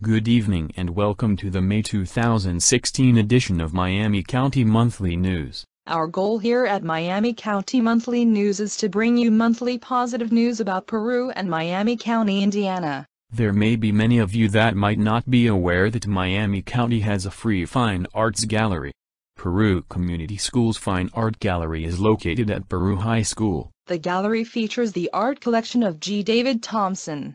Good evening and welcome to the May 2016 edition of Miami County Monthly News. Our goal here at Miami County Monthly News is to bring you monthly positive news about Peru and Miami County, Indiana. There may be many of you that might not be aware that Miami County has a free fine arts gallery. Peru Community School's Fine Art Gallery is located at Peru High School. The gallery features the art collection of G. David Thompson.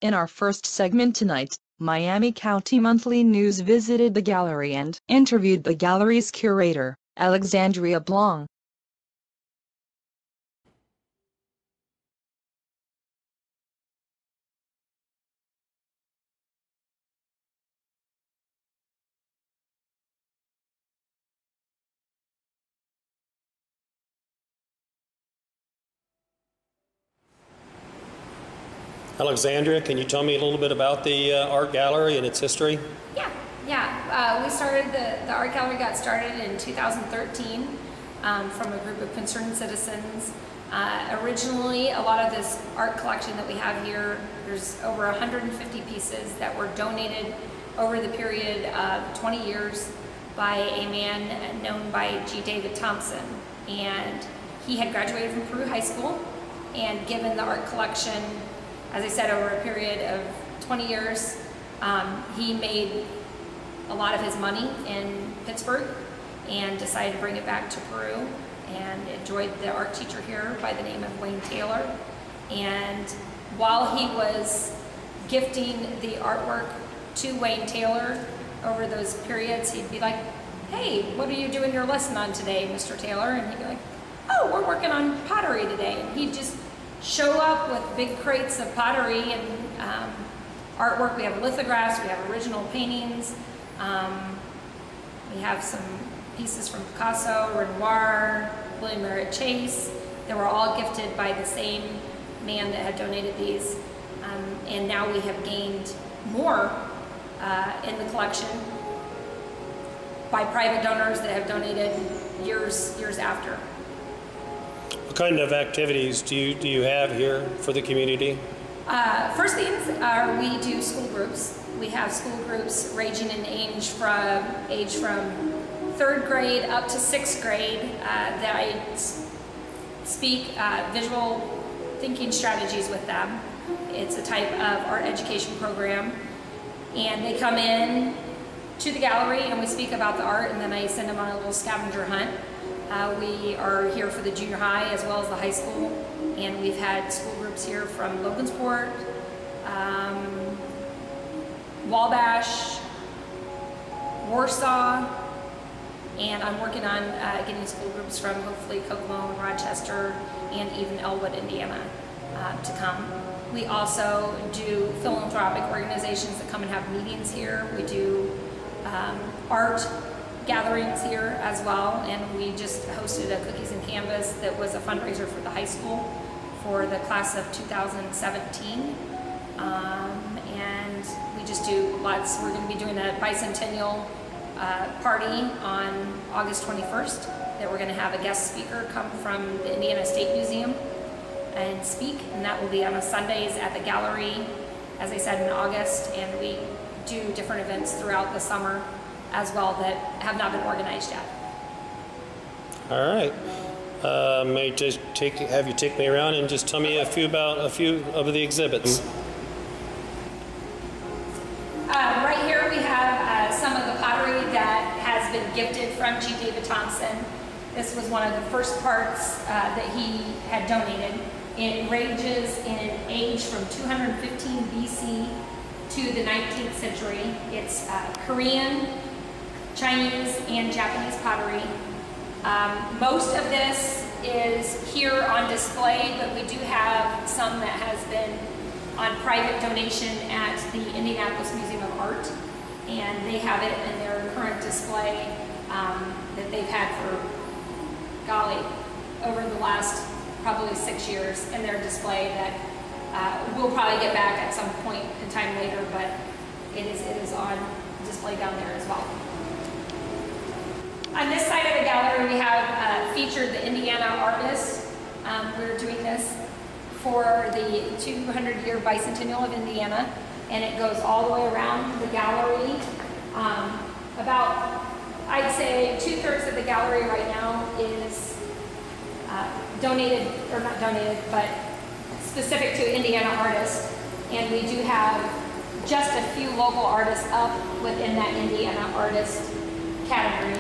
In our first segment tonight, Miami County Monthly News visited the gallery and interviewed the gallery's curator, Alexandria Blanc. Alexandria, can you tell me a little bit about the art gallery and its history? We started, the art gallery got started in 2013 from a group of concerned citizens. Originally, a lot of this art collection that we have here, there's over 150 pieces that were donated over the period of 20 years by a man known by G. David Thompson. And he had graduated from Peru High School and given the art collection, as I said, over a period of 20 years, he made a lot of his money in Pittsburgh and decided to bring it back to Peru and enjoyed the art teacher here by the name of Wayne Taylor. And while he was gifting the artwork to Wayne Taylor over those periods, he'd be like, "Hey, what are you doing your lesson on today, Mr. Taylor?" And he'd be like, "Oh, we're working on pottery today." And he'd just show up with big crates of pottery and artwork. We have lithographs, we have original paintings, we have some pieces from Picasso, Renoir, William Merritt Chase that were all gifted by the same man that had donated these. And now we have gained more in the collection by private donors that have donated years after. What kind of activities do you have here for the community? First things are we do school groups. We have school groups ranging in age from 3rd grade up to 6th grade that I speak visual thinking strategies with them. It's a type of art education program, and they come in to the gallery and we speak about the art, and then I send them on a little scavenger hunt. We are here for the junior high as well as the high school, and we've had school groups here from Logansport, Wabash, Warsaw, and I'm working on getting school groups from hopefully Kokomo and Rochester and even Elwood, Indiana to come. We also do philanthropic organizations that come and have meetings here. We do art gatherings here as well, and we just hosted a Cookies and Canvas that was a fundraiser for the high school for the class of 2017. And we just do lots. We're going to be doing a Bicentennial party on August 21st that we're going to have a guest speaker come from the Indiana State Museum and speak, and that will be on Sundays at the gallery, as I said, in August. And we do different events throughout the summer as well that have not been organized yet. All right. May I just have you take me around and just tell me a few of the exhibits. Right here we have some of the pottery that has been gifted from G. David Thompson. This was one of the first parts that he had donated. It ranges in age from 215 BC to the 19th century. It's Korean, Chinese, and Japanese pottery. Most of this is here on display, but we do have some that has been on private donation at the Indianapolis Museum of Art, and they have it in their current display that they've had for, golly, over the last probably 6 years in their display that we'll probably get back at some point in time later, but it is on display down there as well. On this side of the gallery, we have featured the Indiana artists. We're doing this for the 200-year Bicentennial of Indiana. and it goes all the way around the gallery. About, I'd say 2/3 of the gallery right now is donated, or not donated, but specific to Indiana artists. And we do have just a few local artists up within that Indiana artist category.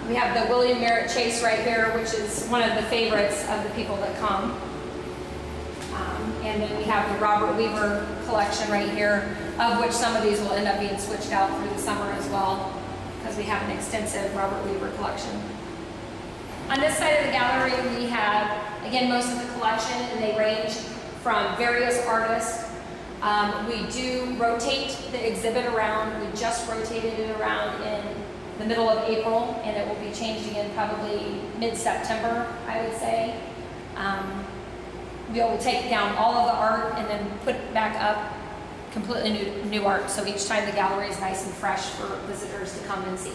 We have the William Merritt Chase right here, which is one of the favorites of the people that come. And then we have the Robert Weaver collection right here, of which some of these will end up being switched out through the summer as well, because we have an extensive Robert Weaver collection. On this side of the gallery, we have, again, most of the collection, and they range from various artists. We do rotate the exhibit around. We just rotated it around in the middle of April, and it will be changed again probably mid-September, I would say. We will take down all of the art and then put back up completely new art, so each time the gallery is nice and fresh for visitors to come and see.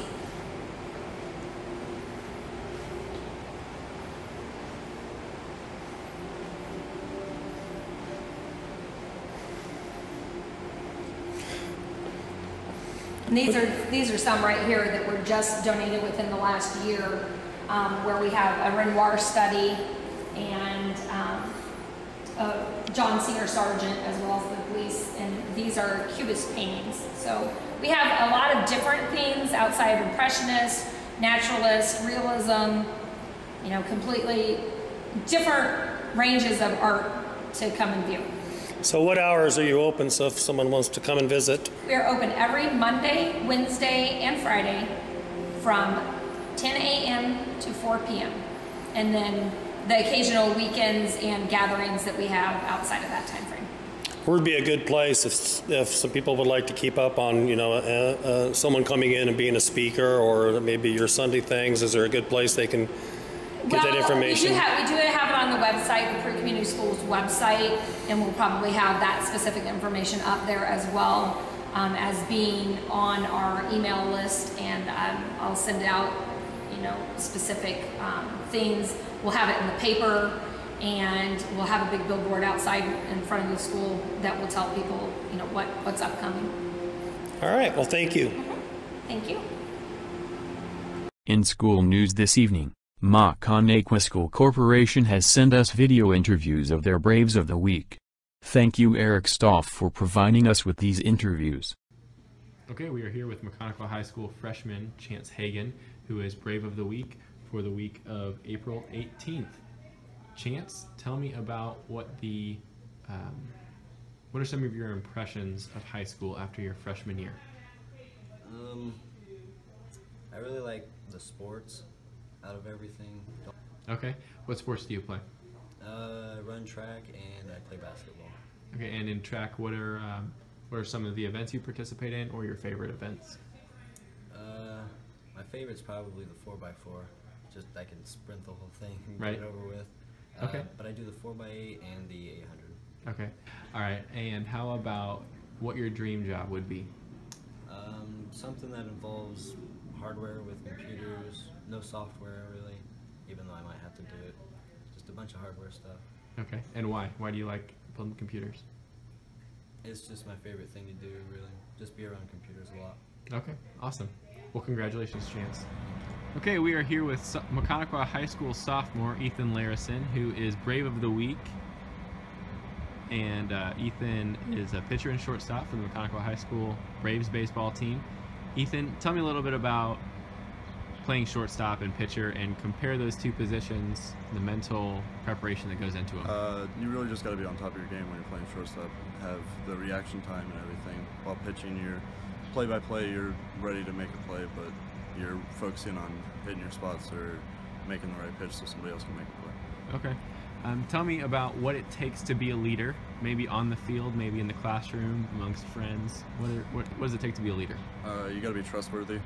And these are some right here that were just donated within the last year, where we have a Renoir study and John Senior Sargent, as well as the police, and these are Cubist paintings. So we have a lot of different themes outside of Impressionist, Naturalist, Realism, you know, completely different ranges of art to come and view. So what hours are you open, so if someone wants to come and visit? We are open every Monday, Wednesday, and Friday from 10 a.m. to 4 p.m. And then the occasional weekends and gatherings that we have outside of that time frame. Where would be a good place if some people would like to keep up on, you know, someone coming in and being a speaker, or maybe your Sunday things? Is there a good place they can get that information? We do have it on the website, the Peru Community Schools website, and we'll probably have that specific information up there as well, as being on our email list, and I'll send out, you know, specific things. We'll have it in the paper, and we'll have a big billboard outside in front of the school that will tell people, you know, what's upcoming. All right, well, thank you. Thank you. In school news this evening, Maconaquah School Corporation has sent us video interviews of their Braves of the Week. Thank you, Eric Stoff, for providing us with these interviews. Okay, we are here with Maconaquah High School freshman Chance Hagan, who is Brave of the Week for the week of April 18th. Chance, tell me about what are some of your impressions of high school after your freshman year? I really like the sports out of everything. Okay, what sports do you play? Run track, and I play basketball. Okay, and in track, what are some of the events you participate in, or your favorite events? My favorite's probably the 4x4. Just I can sprint the whole thing and Right. get it over with. Okay. But I do the 4x8 and the 800. Okay, all right, and how about what your dream job would be? Something that involves hardware with computers, no software really, even though I might have to do it. Just a bunch of hardware stuff. Okay, and why? Why do you like building computers? It's just my favorite thing to do, really. Just be around computers a lot. Okay, awesome. Well, congratulations, Chance. Okay, we are here with Maconaquah High School sophomore Ethan Larison, who is Brave of the Week. And Ethan is a pitcher and shortstop for the Maconaquah High School Braves baseball team. Ethan, tell me a little bit about playing shortstop and pitcher, and compare those two positions, the mental preparation that goes into them. You really just got to be on top of your game when you're playing shortstop. Have the reaction time and everything. While pitching, you're play-by-play, you're ready to make a play, but you're focusing on hitting your spots or making the right pitch so somebody else can make a play. Okay. Tell me about what it takes to be a leader, maybe on the field, maybe in the classroom, amongst friends. What does it take to be a leader? You got to be trustworthy,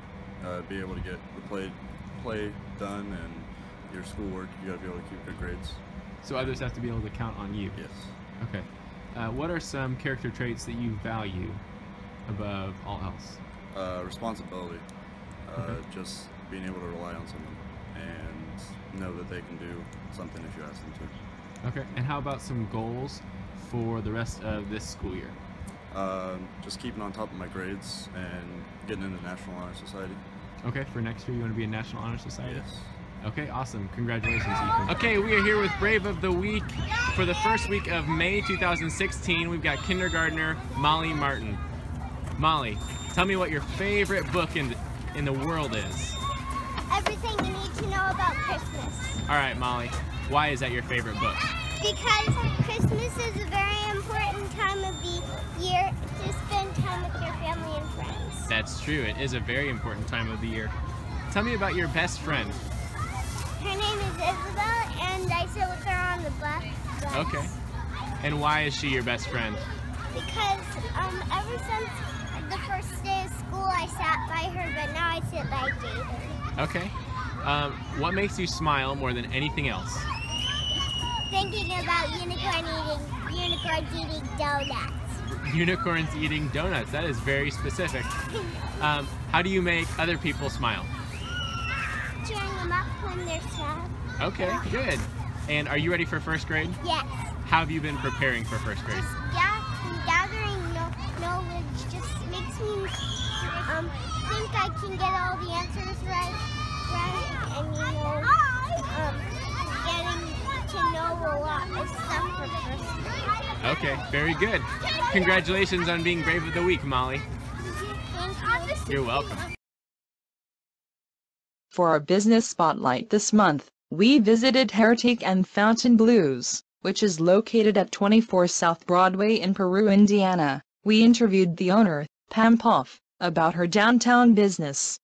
be able to get the play done, and your schoolwork, you got to be able to keep good grades. So others have to be able to count on you? Yes. Okay. What are some character traits that you value above all else? Responsibility. Okay. Just being able to rely on someone and know that they can do something if you ask them to. Okay, and how about some goals for the rest of this school year? Just keeping on top of my grades and getting into National Honor Society. Okay, for next year you want to be in National Honor Society? Yes. Okay, awesome. Congratulations, Ethan. Okay, we are here with Brave of the Week for the first week of May 2016. We've got kindergartner Molly Martin. Molly, tell me what your favorite book in the world is. Everything you need to know about Christmas. All right, Molly, why is that your favorite book? Because Christmas is a very important time of the year to spend time with your family and friends. That's true. It is a very important time of the year. Tell me about your best friend. Her name is Isabel, and I sit with her on the bus. Okay. And why is she your best friend? Because ever since the first day of school, I sat by her, but now I sit by David. Okay. What makes you smile more than anything else? Thinking about unicorns eating donuts. Unicorns eating donuts. That is very specific. How do you make other people smile? Cheering them up when they're sad. Okay, good. And are you ready for first grade? Yes. How have you been preparing for first grade? Just gathering knowledge just makes me think I can get all the answers right, and getting to know a lot of stuff for first grade. Okay, very good. Congratulations on being Brave of the Week, Molly. Thank you. You're welcome. For our business spotlight this month, we visited Hairtique and Fontainebleau's, which is located at 24 South Broadway in Peru, Indiana. We interviewed the owner, Pam Poff, about her downtown business.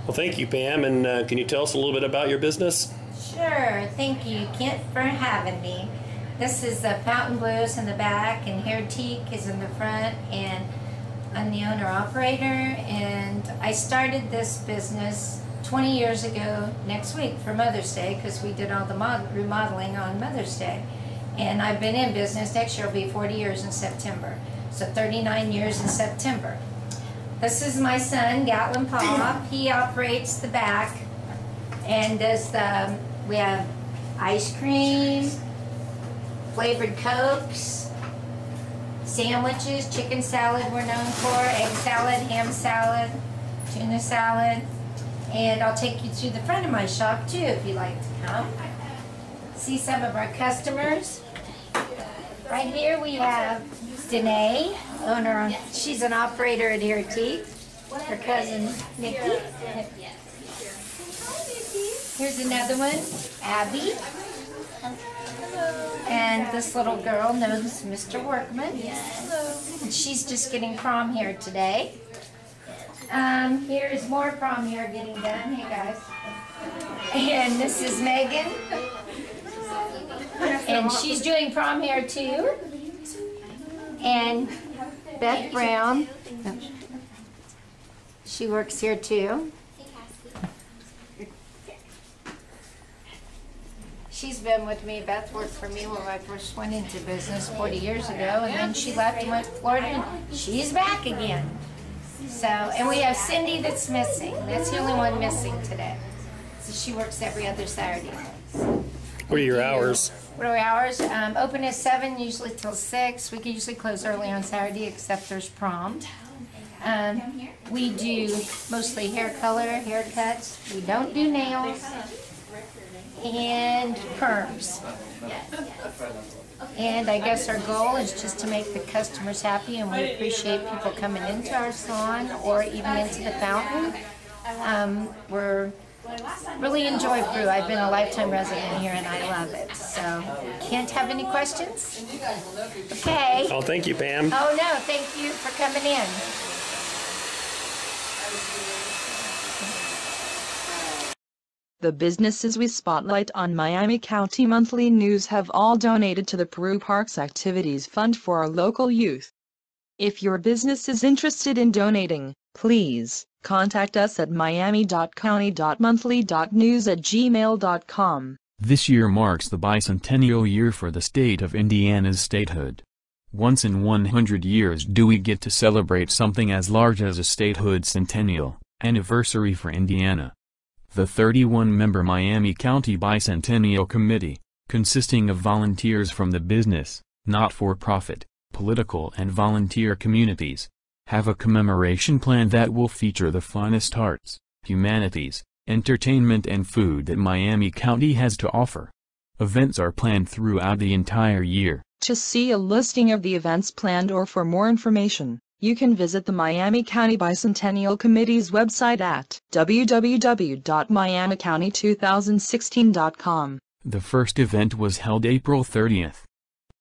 Well, thank you, Pam. And can you tell us a little bit about your business? Sure. Thank you, Kent, for having me. This is the Fontainebleau's in the back, and Hairtique is in the front, and I'm the owner-operator. And I started this business 20 years ago next week for Mother's Day, because we did all the remodeling on Mother's Day. And I've been in business. Next year will be 40 years in September. So 39 years in September. This is my son, Gatlin Pop. He operates the back and does we have ice cream, flavored Cokes, sandwiches, chicken salad we're known for, egg salad, ham salad, tuna salad. And I'll take you to the front of my shop too if you'd like to come. See some of our customers. Right here we have Danae, owner. She's an operator at Hairtique. Her cousin Nikki. Here's another one, Abby. And this little girl knows Mr. Workman. And she's just getting prom hair today. Here's more prom hair getting done. Hey guys. And this is Megan. And she's doing prom hair too. And Beth Brown, she works here too. She's been with me. Beth worked for me when I first went into business 40 years ago, and then she left and went to Florida, and she's back again. So, and we have Cindy that's missing. That's the only one missing today. So she works every other Saturday. What are your hours? What are our hours? Open at 7, usually till 6. We can usually close early on Saturday, except there's prom. We do mostly hair color, haircuts. We don't do nails. And perms. And I guess our goal is just to make the customers happy, and we appreciate people coming into our salon or even into the fountain. We're really enjoy Peru. I've been a lifetime resident here and I love it. So, can't have any questions? Okay. Oh, thank you, Pam. Oh no, thank you for coming in. The businesses we spotlight on Miami County Monthly News have all donated to the Peru Parks Activities Fund for our local youth. If your business is interested in donating, please contact us at miami.county.monthly.news@gmail.com. This year marks the bicentennial year for the state of Indiana's statehood. Once in 100 years do we get to celebrate something as large as a statehood centennial anniversary for Indiana. The 31-member Miami County Bicentennial Committee, consisting of volunteers from the business, not-for-profit, political and volunteer communities, have a commemoration plan that will feature the finest arts, humanities, entertainment and food that Miami County has to offer. Events are planned throughout the entire year. To see a listing of the events planned or for more information, you can visit the Miami County Bicentennial Committee's website at www.miamicounty2016.com. The first event was held April 30th.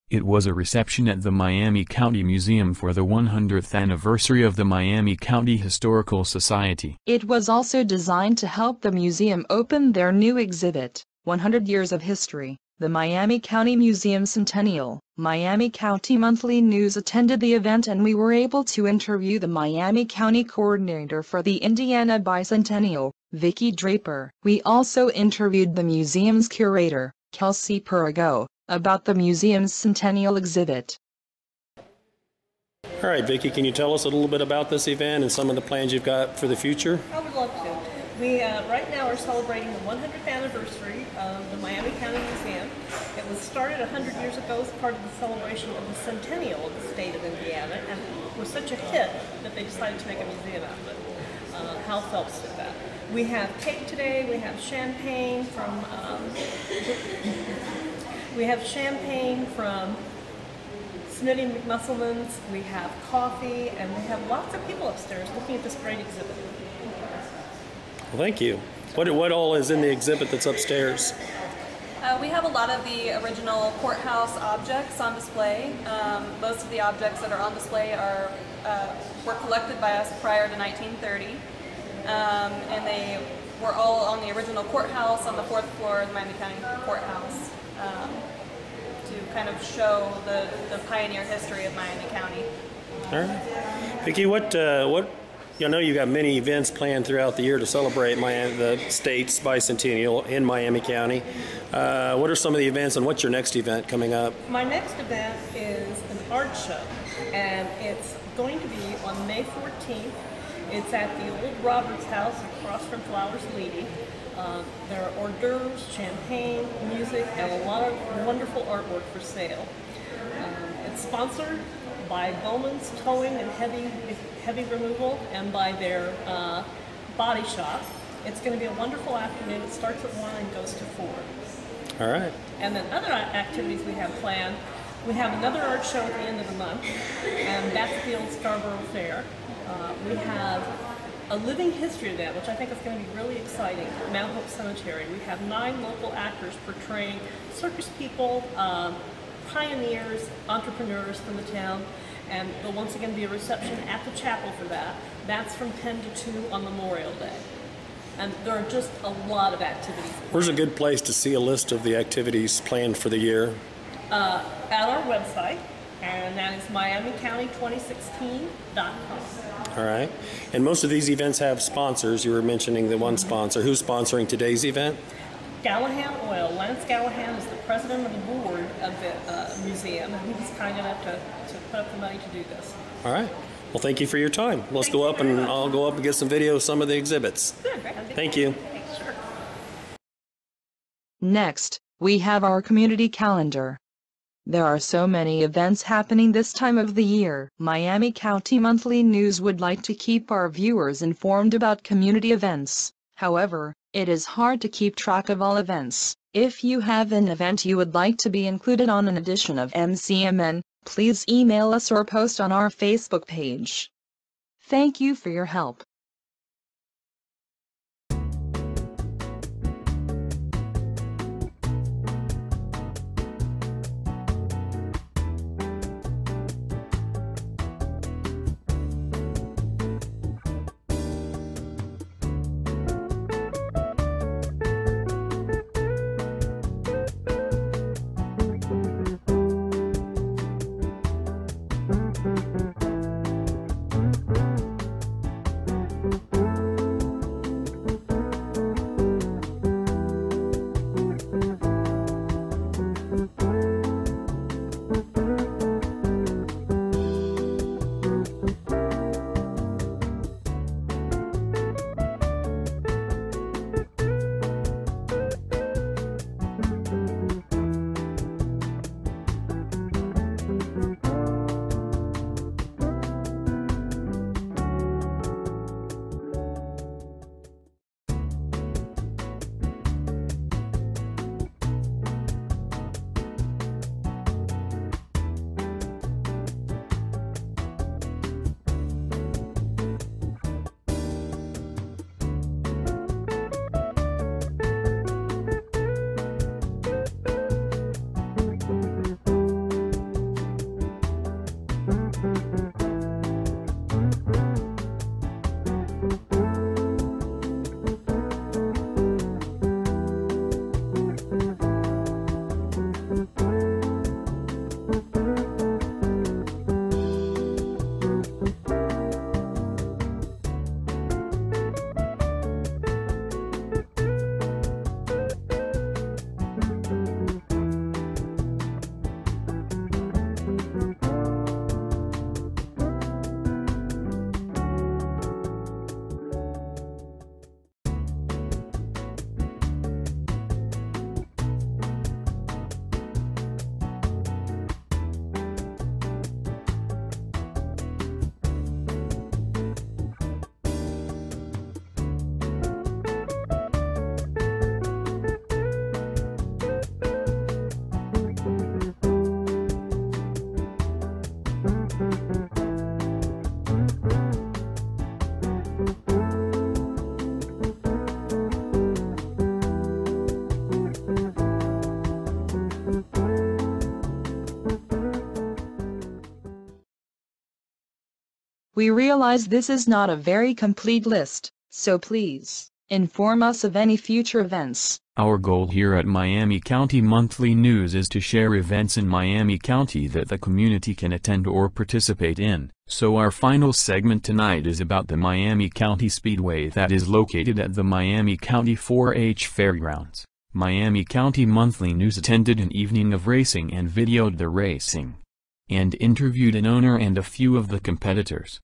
It was a reception at the Miami County Museum for the 100th anniversary of the Miami County Historical Society. It was also designed to help the museum open their new exhibit, 100 Years of History. The Miami County Museum Centennial, Miami County Monthly News attended the event and we were able to interview the Miami County Coordinator for the Indiana Bicentennial, Vicki Draper. We also interviewed the museum's curator, Kelsey Perigo, about the museum's Centennial exhibit. All right, Vicki, can you tell us a little bit about this event and some of the plans you've got for the future? I would love to. We right now are celebrating the 100th anniversary of the Miami County Museum. It was started 100 years ago as part of the celebration of the Centennial of the state of Indiana, and it was such a hit that they decided to make a museum out of it. Hal Phelps did that. We have cake today. We have champagne from Smitty McMusselman's. We have coffee, and we have lots of people upstairs looking at this great exhibit. Well, thank you. What all is in the exhibit that's upstairs? We have a lot of the original courthouse objects on display. Most of the objects that are on display were collected by us prior to 1930, and they were all on the original courthouse on the 4th floor of the Miami County Courthouse to kind of show the pioneer history of Miami County. All right, Vicki, what? I know you've got many events planned throughout the year to celebrate the state's bicentennial in Miami County. What are some of the events, and what's your next event coming up? My next event is an art show, and it's going to be on May 14th. It's at the old Roberts House across from Flowers Leedy. There are hors d'oeuvres, champagne, music, and a lot of wonderful artwork for sale. It's sponsored by Bowman's Towing and Heavy Removal and by their body shop. It's going to be a wonderful afternoon. It starts at 1 and goes to 4. All right. And then other activities we have planned. We have another art show at the end of the month, and that's at the old Scarborough Fair. We have a living history event, which I think is going to be really exciting, at Mount Hope Cemetery. We have 9 local actors portraying circus people, pioneers, entrepreneurs from the town, and there'll once again be a reception at the chapel for that. That's from 10 to 2 on Memorial Day. And there are just a lot of activities. Where's a good place to see a list of the activities planned for the year? At our website, and that is miamicounty2016.com. All right. And most of these events have sponsors. You were mentioning the one sponsor. Who's sponsoring today's event? Gallahan Oil. Lance Gallahan is the president of the board of the museum, and he was kind enough to put up the money to do this. All right. Well, thank you for your time. Let's go up, and I'll go up and get some video of some of the exhibits. Good. Thank you. Sure. Next, we have our community calendar. There are so many events happening this time of the year. Miami County Monthly News would like to keep our viewers informed about community events. However, it is hard to keep track of all events. If you have an event you would like to be included on an edition of MCMN, please email us or post on our Facebook page. Thank you for your help. We realize this is not a very complete list, so please, inform us of any future events. Our goal here at Miami County Monthly News is to share events in Miami County that the community can attend or participate in. So our final segment tonight is about the Miami County Speedway that is located at the Miami County 4-H Fairgrounds. Miami County Monthly News attended an evening of racing and videoed the racing, and interviewed an owner and a few of the competitors.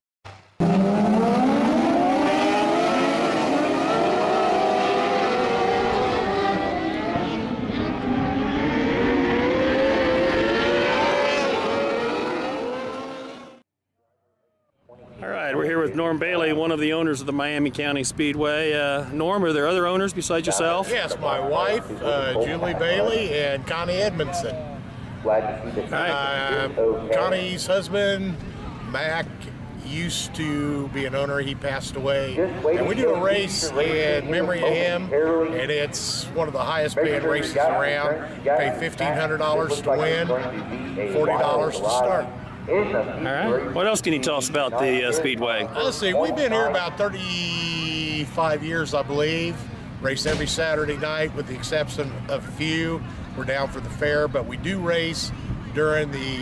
All right, we're here with Norm Bailey, one of the owners of the Miami County Speedway. Norm, are there other owners besides yourself? Yes, my wife, Julie Bailey, and Connie Edmondson. Connie's husband, Mac, used to be an owner. He passed away. And we do a race in memory of him, and it's one of the highest paying races around. Pay $1,500 to win, $40 to start. All right. What else can you tell us about the Speedway? Let's see. We've been here about 35 years, I believe. Race every Saturday night with the exception of a few. We're down for the fair, but we do race during the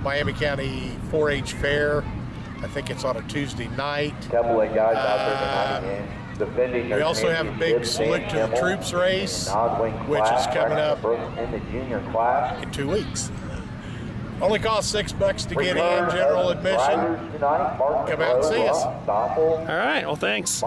Miami County 4-H Fair. I think it's on a Tuesday night. We also have a big Salute to the Troops race, which is coming up in 2 weeks. Only costs $6 to get in, general admission. Come out and see us. All right, well, thanks.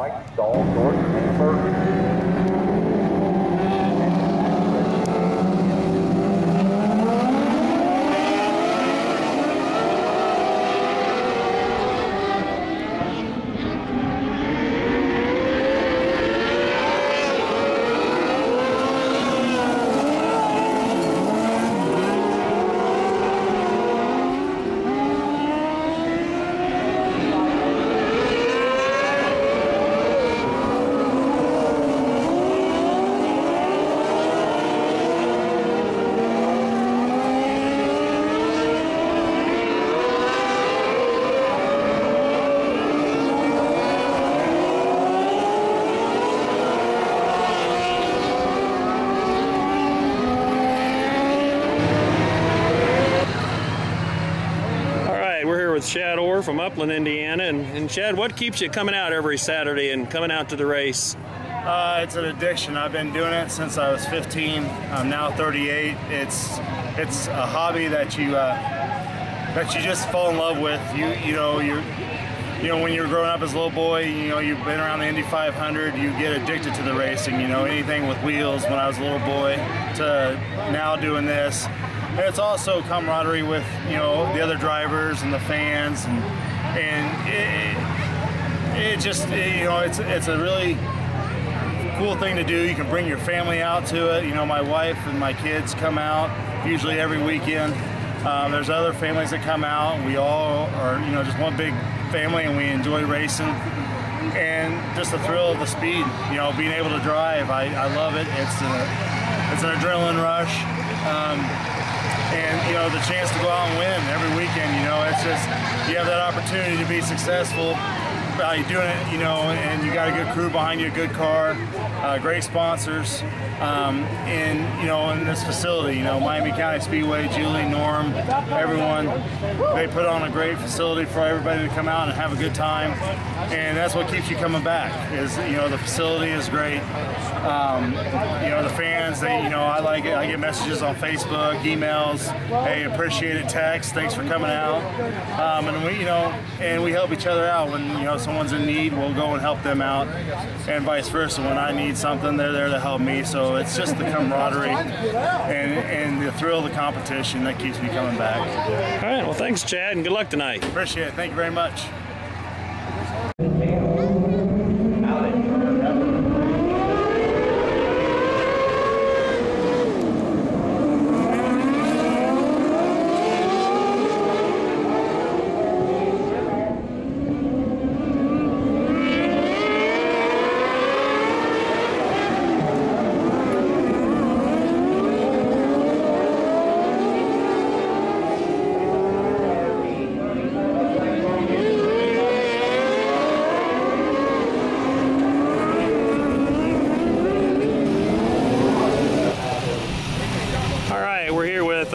Chad Orr from Upland, Indiana. And Chad, what keeps you coming out every Saturday and coming out to the race? It's an addiction. I've been doing it since I was 15. I'm now 38. It's a hobby that you just fall in love with. You know when you're growing up as a little boy, you've been around the Indy 500. You get addicted to the racing. Anything with wheels when I was a little boy to now doing this. And it's also camaraderie with the other drivers and the fans, and it's a really cool thing to do. You can bring your family out to it. My wife and my kids come out usually every weekend. There's other families that come out, and we all are just one big family, and we enjoy racing and just the thrill of the speed. Being able to drive, I love it. It's an adrenaline rush. And the chance to go out and win every weekend, it's just, you have that opportunity to be successful by doing it, and you got a good crew behind you, a good car, great sponsors in this facility. Miami County Speedway, Julie, Norm, everyone, they put on a great facility for everybody to come out and have a good time, and that's what keeps you coming back. Is the facility is great. The fans, I like it. I get messages on Facebook, emails. Hey, appreciate it. Text. Thanks for coming out. And we help each other out when someone's in need. We'll go and help them out, and vice versa. When I need something, they're there to help me. So it's just the camaraderie and the thrill of the competition that keeps me coming back. All right. Well, thanks, Chad, and good luck tonight. Appreciate it. Thank you very much.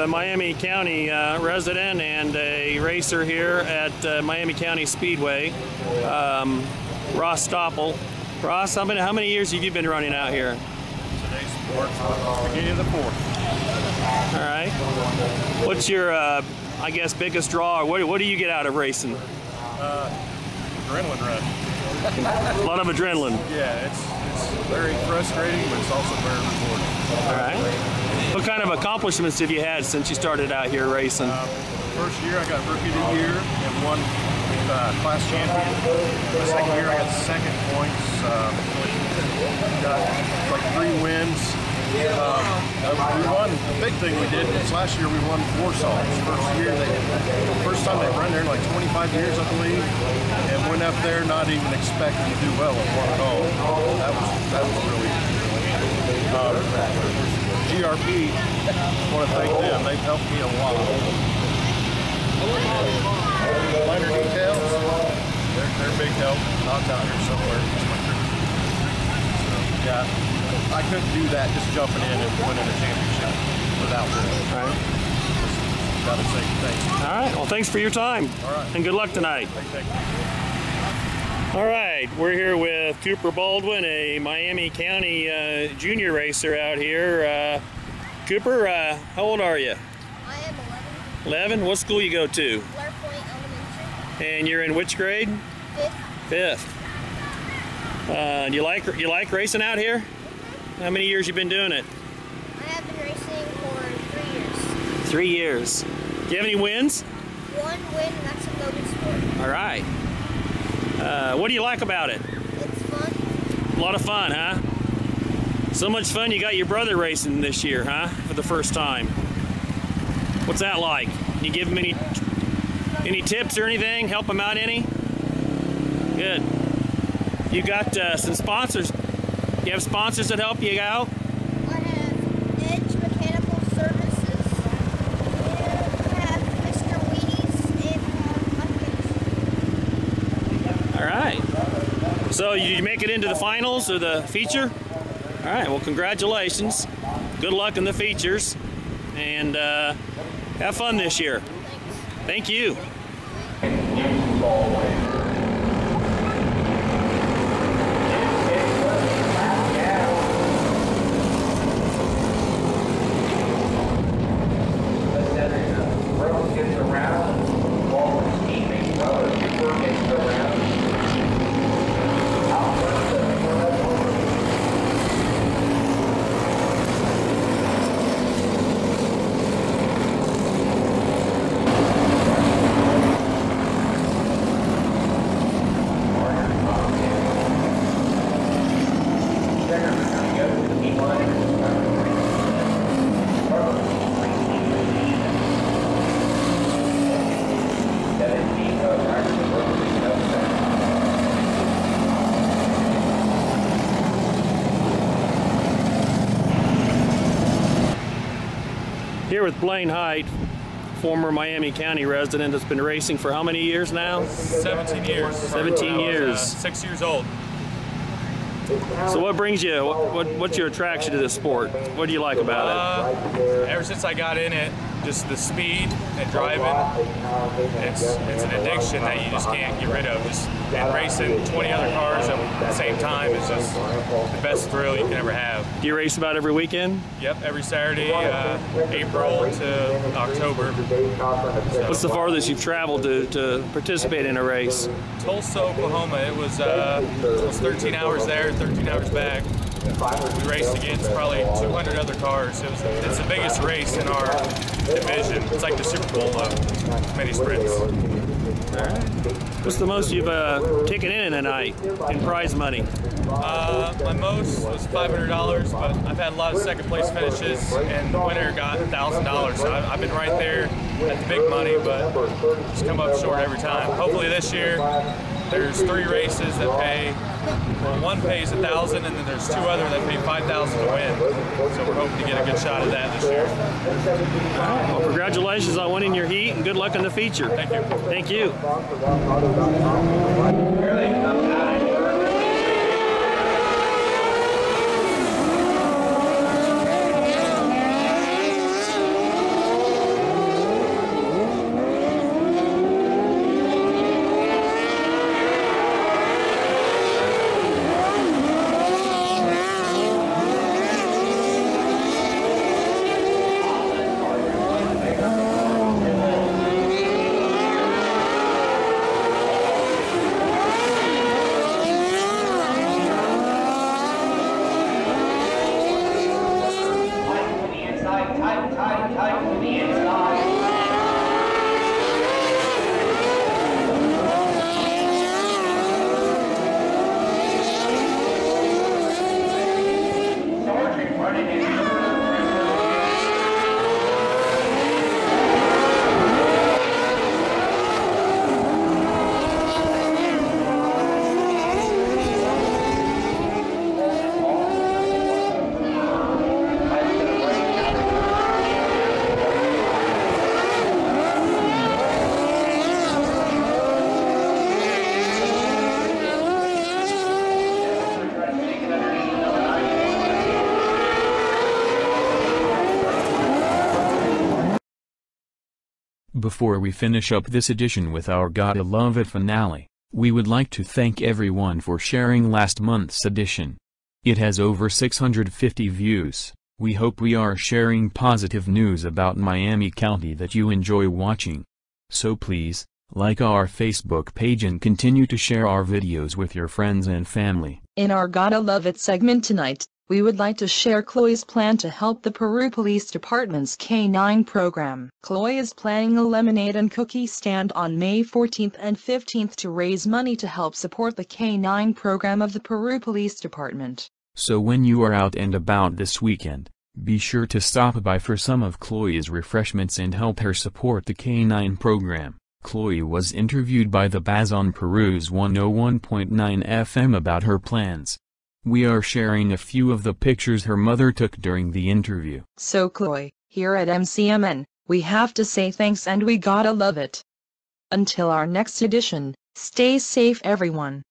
Miami County resident and a racer here at Miami County Speedway, Ross Stoppel. Ross, how many years have you been running out here? Today's sport, beginning of the 4th. All right. What's your, I guess, biggest draw? What do you get out of racing? Adrenaline rush. A lot of adrenaline. Yeah, it's very frustrating, but it's also very rewarding. All right. What kind of accomplishments have you had since you started out here racing? First year I got Rookie of the Year and won class champion. The second year I got second points. Got like 3 wins. We won. The big thing we did was last year we won Warsaw. First time they run there in like 25 years, I believe, and went up there not even expecting to do well and won it all. That was really. GRP, I want to thank them. They've helped me a lot. Minor details, they're a big help. Not out here somewhere. So, yeah, I couldn't do that just jumping in and winning a championship without them. All right. Just gotta say thanks. All right. Well, thanks for your time. All right. And good luck tonight. Thank you. All right, we're here with Cooper Baldwin, a Miami County junior racer out here. Cooper, how old are you? I am 11. 11? What school you go to? Blair Point Elementary. And you're in which grade? 5th. 5th. You like racing out here? How many years you been doing it? I have been racing for 3 years. 3 years. Do you have any wins? 1 win, and that's a loaded sport. All right. What do you like about it? It's fun. A lot of fun, huh? So much fun you got your brother racing this year, huh? For the first time. What's that like? Can you give him any tips or anything? Help him out any? Good. You got some sponsors. You have sponsors that help you out? I have Edge Mechanical Services. I have Mr. Wheaties and All right. So did you make it into the finals or the feature? All right. Well, congratulations. Good luck in the features, and have fun this year. Thank you. Here with Blaine Height, former Miami County resident that's been racing for how many years now? 17 years. 17 years. 6 years old. So what brings you, what's your attraction to this sport? What do you like about it? Ever since I got in it, just the speed and driving, it's an addiction that you just can't get rid of. And racing 20 other cars at the same time is just the best thrill you can ever have. Do you race about every weekend? Yep, every Saturday, April to October. What's the farthest you've traveled to participate in a race? Tulsa, Oklahoma. It was 13 hours there, 13 hours back. We raced against probably 200 other cars. It's the biggest race in our division. It's like the Super Bowl of mini sprints. What's the most you've taken in a night in prize money? My most was $500, but I've had a lot of second place finishes, and the winner got $1,000. So I've been right there at the big money, but just come up short every time. Hopefully this year, there's 3 races that pay, well, one pays $1,000, and then there's 2 other that pay $5,000 to win. So we're hoping to get a good shot at that this year. Well, congratulations on winning your heat, and good luck in the feature. Thank you. Thank you. Before we finish up this edition with our Gotta Love It finale, we would like to thank everyone for sharing last month's edition. It has over 650 views. We hope we are sharing positive news about Miami County that you enjoy watching. So please, like our Facebook page and continue to share our videos with your friends and family. In our Gotta Love It segment tonight, we would like to share Khloe's plan to help the Peru Police Department's K-9 program. Khloe is planning a lemonade and cookie stand on May 14th and 15th to raise money to help support the K-9 program of the Peru Police Department. So when you are out and about this weekend, be sure to stop by for some of Khloe's refreshments and help her support the K-9 program. Khloe was interviewed by the Baz on Peru's 101.9 FM about her plans. We are sharing a few of the pictures her mother took during the interview. So Khloe, here at MCMN, we have to say thanks and we gotta love it. Until our next edition, stay safe everyone.